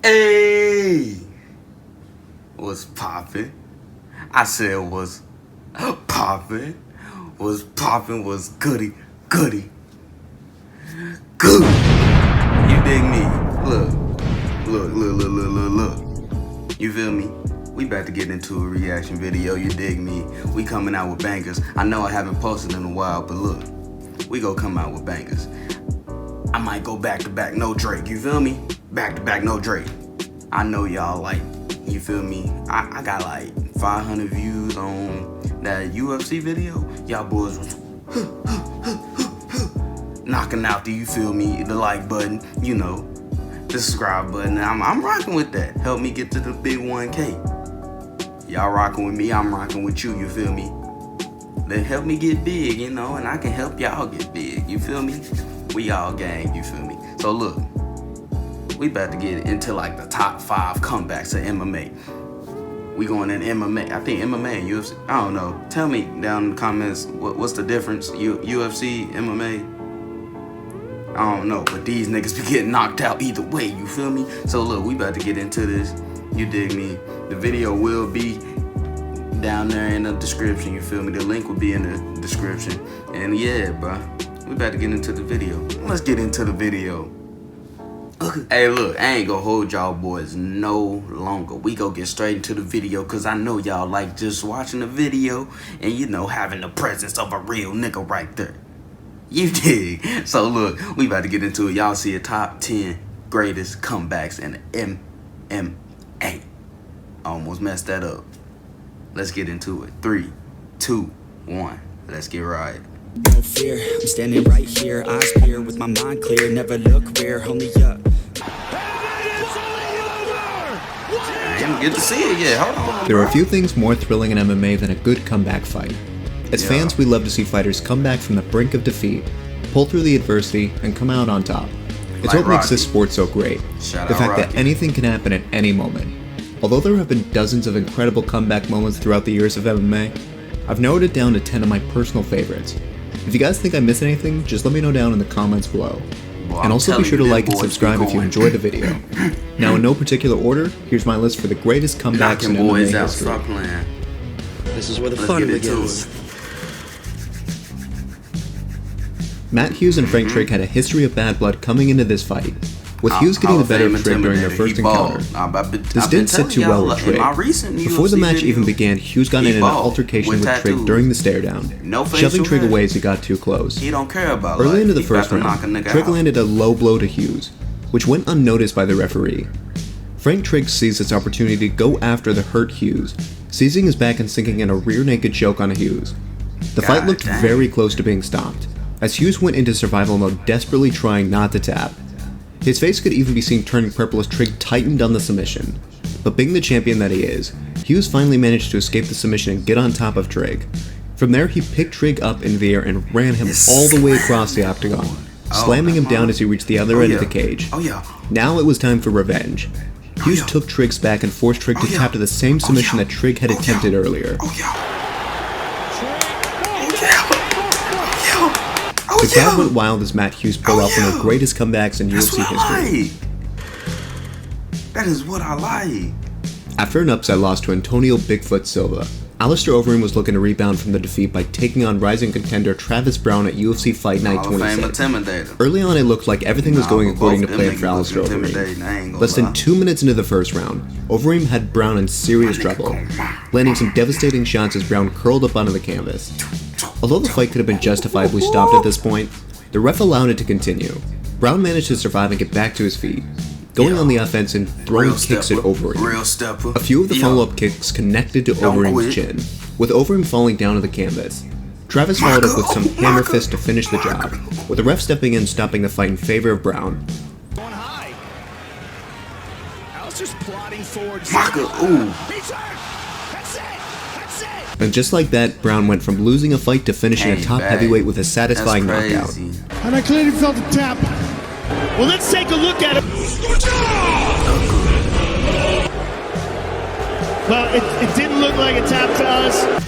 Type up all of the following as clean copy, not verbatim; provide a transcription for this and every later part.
Hey, what's poppin'? I said was poppin', was poppin', was goody, goody, good. You dig me? Look. You feel me? We about to get into a reaction video, you dig me? We coming out with bangers. I know I haven't posted in a while, but look, we gon' come out with bangers. I might go back to back, no Drake, you feel me? Back to back, no Drake. I know y'all like, you feel me? I got like 500 views on that UFC video. Y'all boys was knocking out the, you feel me, the like button, you know, the subscribe button. I'm rocking with that. Help me get to the big 1K. Y'all rocking with me, I'm rocking with you, you feel me? Then help me get big, you know, and I can help y'all get big, you feel me? We all gang, you feel me? So look, we about to get into like the top 5 comebacks of MMA. We going in MMA. I think MMA and UFC. I don't know. Tell me down in the comments what's the difference. UFC, MMA. I don't know, but these niggas be getting knocked out either way. You feel me? So look, we about to get into this. You dig me? The video will be down there in the description. You feel me? The link will be in the description. And yeah, bro, we about to get into the video. Let's get into the video. Hey, look, I ain't gonna hold y'all boys no longer. We go get straight into the video, cause I know y'all like just watching the video and, you know, having the presence of a real nigga right there. You dig? So look, we about to get into it. Y'all see a top 10 greatest comebacks in MMA. I almost messed that up. Let's get into it. 3, 2, 1. Let's get right. No fear, I'm standing right here, eyes clear, with my mind clear, never look rear, only up. I didn't get to see it yet, hold on. There are a few things more thrilling in MMA than a good comeback fight. As fans, we love to see fighters come back from the brink of defeat, pull through the adversity, and come out on top. It's like what makes this sport so great. The fact that anything can happen at any moment. Although there have been dozens of incredible comeback moments throughout the years of MMA, I've narrowed it down to 10 of my personal favorites. If you guys think I missed anything, just let me know down in the comments below. And also be sure to like and subscribe if you enjoyed the video. Now in no particular order, here's my list for the greatest comebacks in MMA history. This is where the fun begins. Matt Hughes and Frank Trigg had a history of bad blood coming into this fight, with Hughes getting the better of Trigg during their first encounter. This didn't sit too well with Trigg. Before the match even began, Hughes got in an altercation with Trigg during the stare down, shoving Trigg away as he got too close. Early into the first round, Trigg landed a low blow to Hughes, which went unnoticed by the referee. Frank Trigg seized this opportunity to go after the hurt Hughes, seizing his back and sinking in a rear naked choke on Hughes. The fight looked very close to being stopped, as Hughes went into survival mode, desperately trying not to tap. His face could even be seen turning purple as Trigg tightened on the submission. But being the champion that he is, Hughes finally managed to escape the submission and get on top of Trigg. From there, he picked Trigg up into the air and ran him all the way across the octagon, slamming him down as he reached the other end of the cage. Now it was time for revenge. Hughes took Trigg's back and forced Trigg to tap to the same submission that Trigg had attempted earlier. The crowd went wild as Matt Hughes pulled off one of the greatest comebacks in UFC history. That is what I like. After an upset loss to Antonio Bigfoot Silva, Alistair Overeem was looking to rebound from the defeat by taking on rising contender Travis Browne at UFC Fight Night 26. Early on, it looked like everything was going according to plan for Alistair Overeem. Less than 2 minutes into the first round, Overeem had Browne in serious trouble, landing some devastating shots as Browne curled up onto the canvas. Although the fight could have been justifiably stopped at this point, the ref allowed it to continue. Browne managed to survive and get back to his feet, going on the offense and throwing kicks at Overeem. A few of the follow-up kicks connected to Overeem's chin, with Overeem falling down to the canvas. Travis followed up with some hammer fists to finish the job, with the ref stepping in stopping the fight in favor of Browne. And just like that, Browne went from losing a fight to finishing a top heavyweight with a satisfying knockout. And I clearly felt a tap. Well, let's take a look at it. Well, it didn't look like a tap to us.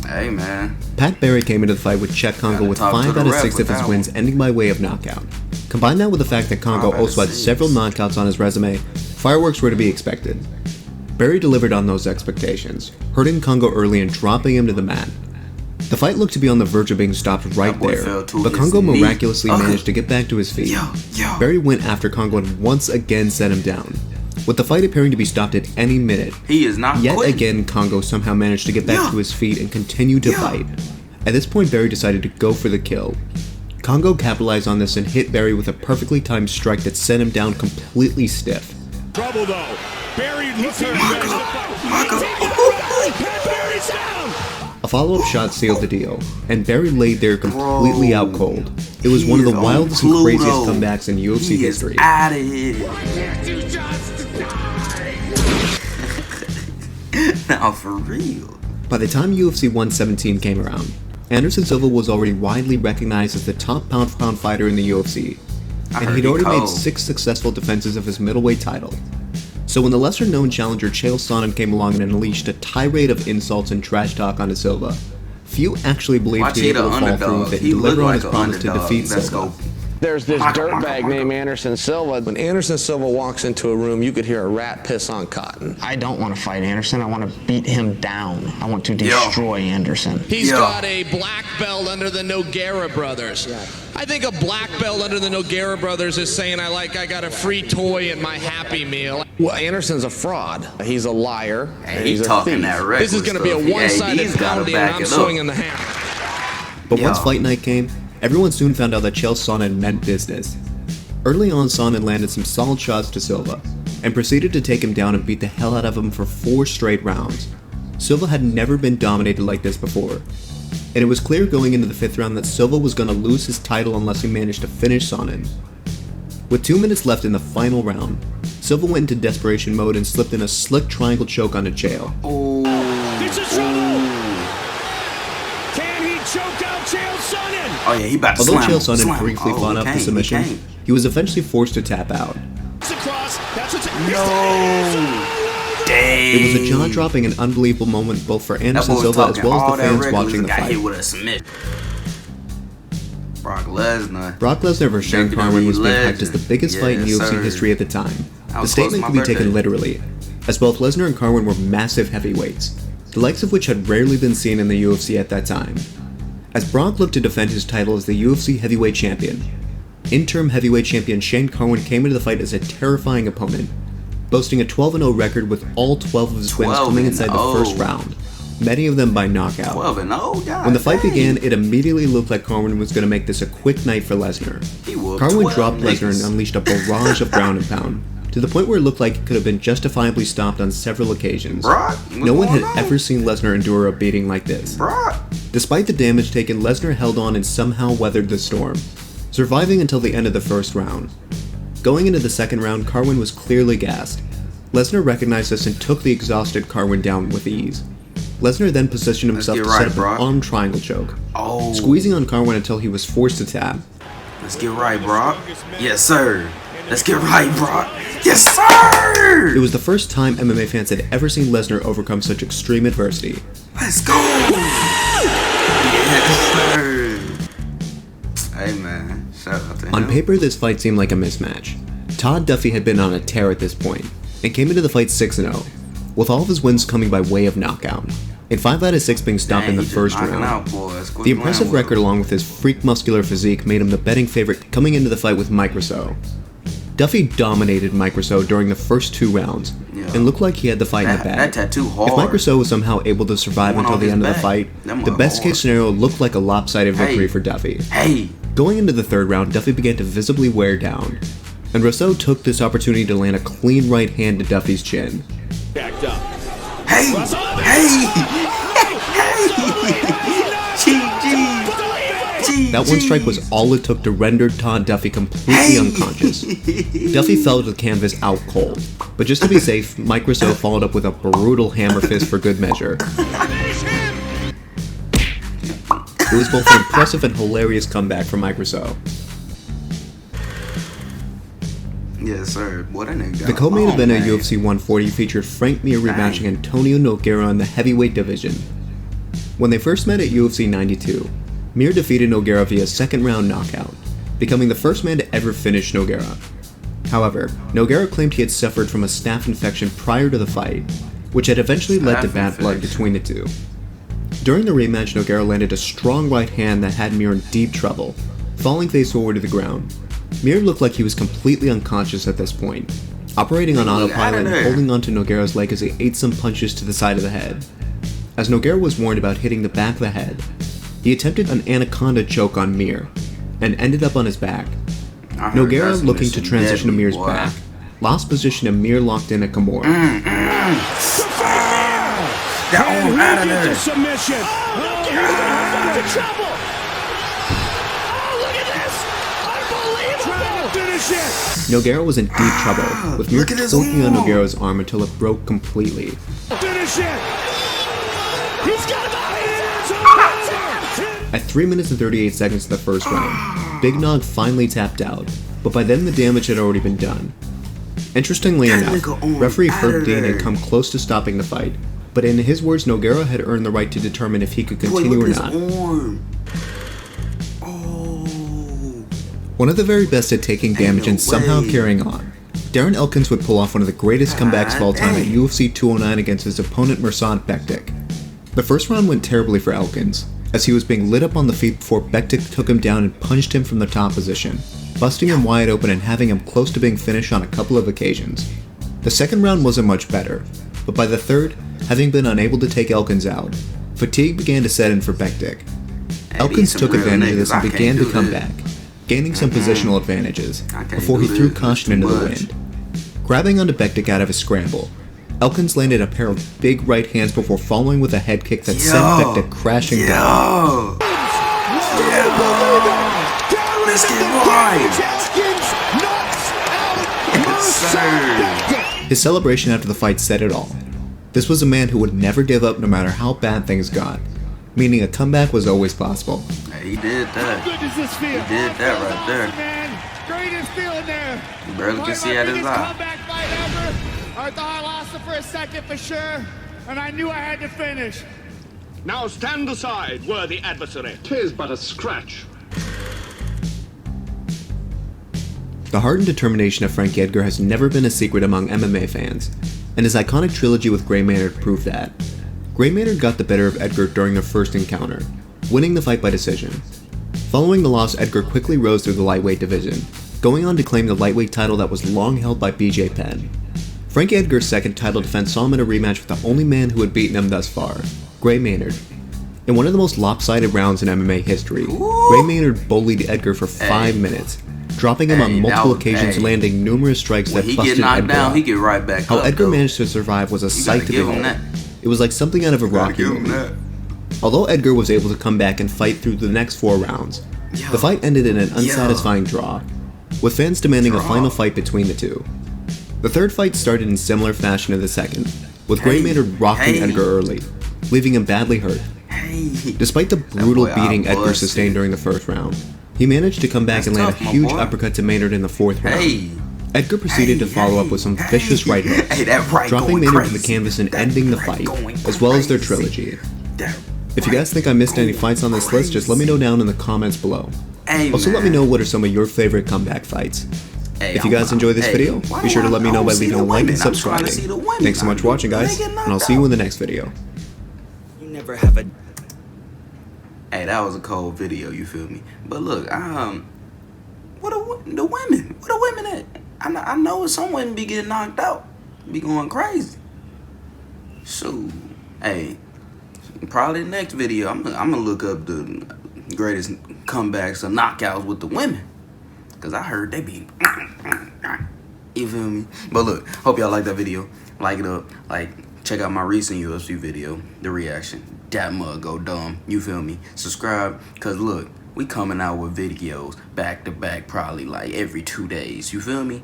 Hey, man. Pat Barry came into the fight with Cheick Kongo with 5 out of 6 of his wins ending by way of knockout. Combine that with the fact that Kongo also had several knockouts on his resume, fireworks were to be expected. Barry delivered on those expectations, hurting Kongo early and dropping him to the mat. The fight looked to be on the verge of being stopped right there, but Kongo miraculously managed to get back to his feet. Barry went after Kongo and once again set him down, with the fight appearing to be stopped at any minute. He is not Yet again, Kongo somehow managed to get back to his feet and continue to fight. At this point, Barry decided to go for the kill. Kongo capitalized on this and hit Barry with a perfectly timed strike that sent him down completely stiff. Trouble though. Barry looks at Barry's down. A follow-up shot sealed the deal, and Barry laid there completely out cold. It was one of the wildest and craziest comebacks in UFC history. Out of here. Now for real. By the time UFC 117 came around, Anderson Silva was already widely recognized as the top pound-for-pound fighter in the UFC, and he'd already made 6 successful defenses of his middleweight title. So when the lesser-known challenger Chael Sonnen came along and unleashed a tirade of insults and trash talk onto Silva, few actually believed he'd be able to fall through with it and deliver on his promise to defeat Silva. There's this dirtbag named Anderson Silva. When Anderson Silva walks into a room, you could hear a rat piss on cotton. I don't want to fight Anderson. I want to beat him down. I want to destroy Anderson. He's got a black belt under the Nogueira brothers. Yeah. I think a black belt under the Nogueira brothers is saying I got a free toy in my Happy Meal. Well, Anderson's a fraud. He's a liar. Hey, he's talking that reckless This is going to be a one-sided pounding, and I'm swinging the hammer. But once fight night came, everyone soon found out that Chael Sonnen meant business. Early on, Sonnen landed some solid shots to Silva, and proceeded to take him down and beat the hell out of him for 4 straight rounds. Silva had never been dominated like this before, and it was clear going into the 5th round that Silva was going to lose his title unless he managed to finish Sonnen. With 2 minutes left in the final round, Silva went into desperation mode and slipped in a slick triangle choke onto Chael. This is trouble. Can he choke out Chael Sonnen? Oh yeah, he about to Although slam Chael Sonnen him. briefly fought up the submission, he was eventually forced to tap out. Dang. It was a jaw-dropping and unbelievable moment both for Anderson Silva as well as the fans watching the fight. Hit with a submit. Brock Lesnar vs. Shane Carwin was being hyped as the biggest fight in UFC history at the time. The statement could be taken literally, as both Lesnar and Carwin were massive heavyweights, the likes of which had rarely been seen in the UFC at that time. As Brock looked to defend his title as the UFC heavyweight champion, interim heavyweight champion Shane Carwin came into the fight as a terrifying opponent, boasting a 12-0 record with all 12 of his wins coming inside the first round, many of them by knockout. 12-0, when the fight began, it immediately looked like Carwin was going to make this a quick night for Lesnar. Carwin dropped Lesnar and unleashed a barrage of ground and pound, to the point where it looked like it could have been justifiably stopped on several occasions. No one had ever seen Lesnar endure a beating like this. Despite the damage taken, Lesnar held on and somehow weathered the storm, surviving until the end of the first round. Going into the second round, Carwin was clearly gassed. Lesnar recognized this and took the exhausted Carwin down with ease. Lesnar then positioned himself to set up an arm triangle choke, squeezing on Carwin until he was forced to tap. Let's get right, Brock. Yes, sir. Let's get right, Brock. Yes, sir! It was the first time MMA fans had ever seen Lesnar overcome such extreme adversity. Let's go! Yes, sir. Hey, man. Shout out to him. On paper, this fight seemed like a mismatch. Todd Duffee had been on a tear at this point, and came into the fight 6-0, with all of his wins coming by way of knockout, and 5 out of 6 being stopped in the first round. The impressive record along with his freak muscular physique made him the betting favorite coming into the fight with Mike Russow. Duffee dominated Mike Russow during the first 2 rounds, and looked like he had the fight in the bag. If Mike Russow was somehow able to survive until the end of the fight, the best case scenario looked like a lopsided victory for Duffee. Going into the 3rd round, Duffee began to visibly wear down, and Russow took this opportunity to land a clean right hand to Duffee's chin. Backed up. That one strike was all it took to render Todd Duffee completely unconscious. Duffee fell to the canvas out cold, but just to be safe, Mike Russow followed up with a brutal hammer fist for good measure. It was both an impressive and hilarious comeback from Mike Russow. Yes, sir. What a nigga. The co-main event at UFC 140 featured Frank Mir rematching Antonio Nogueira in the heavyweight division. When they first met at UFC 92, Mir defeated Nogueira via 2nd round knockout, becoming the first man to ever finish Nogueira. However, Nogueira claimed he had suffered from a staph infection prior to the fight, which had eventually led to bad blood between the two. During the rematch, Nogueira landed a strong right hand that had Mir in deep trouble, falling face forward to the ground. Mir looked like he was completely unconscious at this point, operating on autopilot and holding onto Nogueira's leg as he ate some punches to the side of the head. As Nogueira was warned about hitting the back of the head, he attempted an anaconda choke on Mir, and ended up on his back. Nogueira, looking to transition to Mir's back, lost position and Mir locked in a Kimura. That arm out of there. Submission. Oh, trouble. Oh, look at this. Unbelievable. Trying to finish it. Nogueira was in deep trouble, with Mir choking on Nogueira's arm until it broke completely. Finish it. He's got it. At 3 minutes and 38 seconds in the first round, Big Nog finally tapped out, but by then the damage had already been done. Interestingly enough, referee Herb Dean had come close to stopping the fight, but in his words, Nogueira had earned the right to determine if he could continue or not. One of the very best at taking damage and somehow carrying on, Darren Elkins would pull off one of the greatest comebacks of all time at UFC 209 against his opponent Mirsad Bektic. The first round went terribly for Elkins, as he was being lit up on the feet before Bektic took him down and punched him from the top position, busting him wide open and having him close to being finished on a couple of occasions. The second round wasn't much better, but by the third, having been unable to take Elkins out, fatigue began to set in for Bektic. Elkins took advantage of this and began to come back, gaining some positional advantages, before he threw caution into the wind. Grabbing onto Bektic out of his scramble, Elkins landed a pair of big right hands before following with a head kick that sent Bektic crashing down. Let's get right. His celebration after the fight said it all. This was a man who would never give up no matter how bad things got, meaning a comeback was always possible. Hey, he did that. How good does this feel? He did that right there. Man, greatest feeling there. You barely can see out his eye. Comeback fight ever. I thought I lost it for a second for sure, and I knew I had to finish. Now stand aside, worthy adversary. 'Tis but a scratch. The heart and determination of Frankie Edgar has never been a secret among MMA fans, and his iconic trilogy with Gray Maynard proved that. Gray Maynard got the better of Edgar during their first encounter, winning the fight by decision. Following the loss, Edgar quickly rose through the lightweight division, going on to claim the lightweight title that was long held by BJ Penn. Frankie Edgar's second title defense saw him in a rematch with the only man who had beaten him thus far, Gray Maynard. In one of the most lopsided rounds in MMA history, Gray Maynard bullied Edgar for 5 minutes, dropping him on multiple occasions, landing numerous strikes that busted Edgar down, he get right back How up, Edgar though. managed to survive was a sight to behold. It was like something out of a Rocky movie. That. Although Edgar was able to come back and fight through the next 4 rounds, the fight ended in an unsatisfying draw, with fans demanding a final fight between the two. The third fight started in similar fashion to the second, with Gray Maynard rocking Edgar early, leaving him badly hurt. Despite the brutal beating Edgar sustained during the first round, he managed to come back and land a huge uppercut to Maynard in the 4th round. Edgar proceeded to follow up with some vicious right hooks, dropping Maynard to the canvas and ending the fight, as well as their trilogy. If you guys think I missed any fights on this list, just let me know down in the comments below. Also let me know what are some of your favorite comeback fights. If you guys enjoyed this video, be sure to let me know by leaving a like and subscribing. Thanks so much for watching, guys, and I'll see you in the next video. You never have a... Hey, that was a cold video, you feel me? But look, what are the women? What are women at? I know some women be getting knocked out, be going crazy. So, hey, probably the next video, I'm gonna look up the greatest comebacks or knockouts with the women, cause I heard they be, you feel me? But look, hope y'all like that video. Like it up, check out my recent UFC video, the reaction. That mug go dumb, you feel me? Subscribe, cause look, we coming out with videos back to back, probably like every 2 days, you feel me?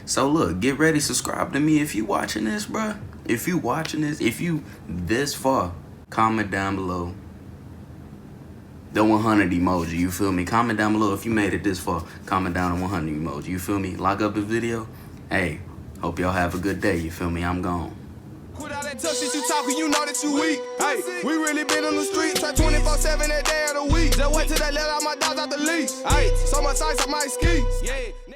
So look, get ready, subscribe to me if you watching this, bruh. If you watching this, if you this far, comment down below the 100 emoji, you feel me? Comment down below if you made it this far, comment down the 100 emoji, you feel me? Lock up the video. Hey, hope y'all have a good day, you feel me? I'm gone. that tough shit you talking, you know that you weak. Hey, we really been on the street, try 24/7 that day of the week. Just wait till they let all my dogs out the leash. Hey, so much ice on my skis. Yeah.